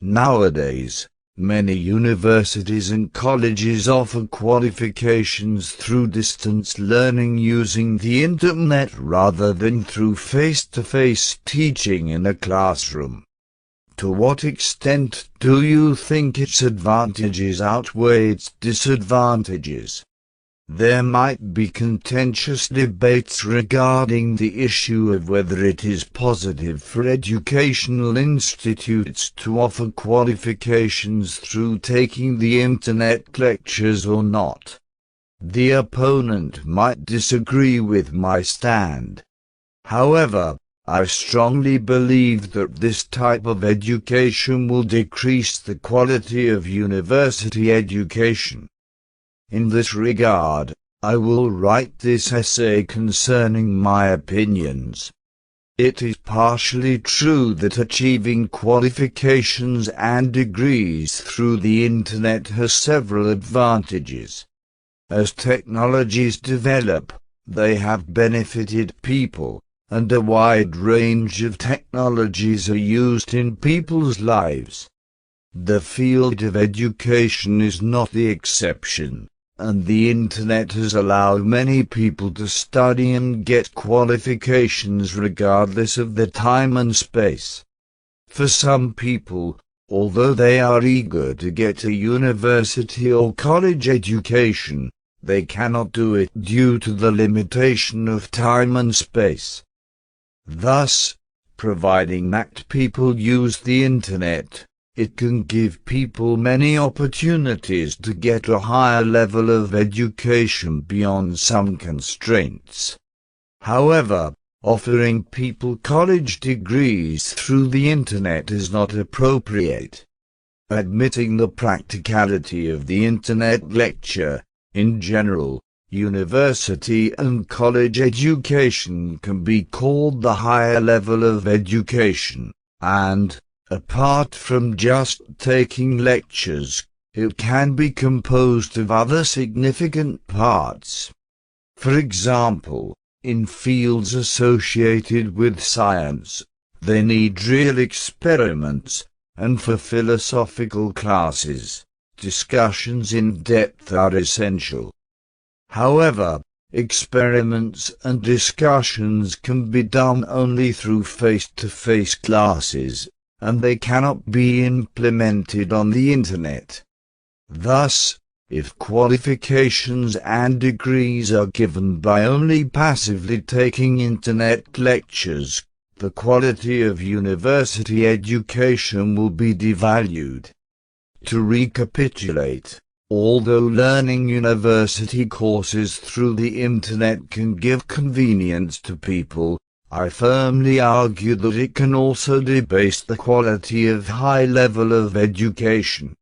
Nowadays, many universities and colleges offer qualifications through distance learning using the internet rather than through face-to-face teaching in a classroom. To what extent do you think its advantages outweigh its disadvantages? There might be contentious debates regarding the issue of whether it is positive for educational institutes to offer qualifications through taking the internet lectures or not. The opponent might disagree with my stand. However, I strongly believe that this type of education will decrease the quality of university education. In this regard, I will write this essay concerning my opinions. It is partially true that achieving qualifications and degrees through the internet has several advantages. As technologies develop, they have benefited people, and a wide range of technologies are used in people's lives. The field of education is not the exception, and the internet has allowed many people to study and get qualifications regardless of their time and space. For some people, although they are eager to get a university or college education, they cannot do it due to the limitation of time and space. Thus, providing that people use the internet, it can give people many opportunities to get a higher level of education beyond some constraints. However, offering people college degrees through the internet is not appropriate. Admitting the practicality of the internet lecture, in general, university and college education can be called the higher level of education, and, apart from just taking lectures, it can be composed of other significant parts. For example, in fields associated with science, they need real experiments, and for philosophical classes, discussions in depth are essential. However, experiments and discussions can be done only through face-to-face classes, and they cannot be implemented on the internet. Thus, if qualifications and degrees are given by only passively taking internet lectures, the quality of university education will be devalued. To recapitulate, although learning university courses through the internet can give convenience to people, I firmly argue that it can also debase the quality of high level of education.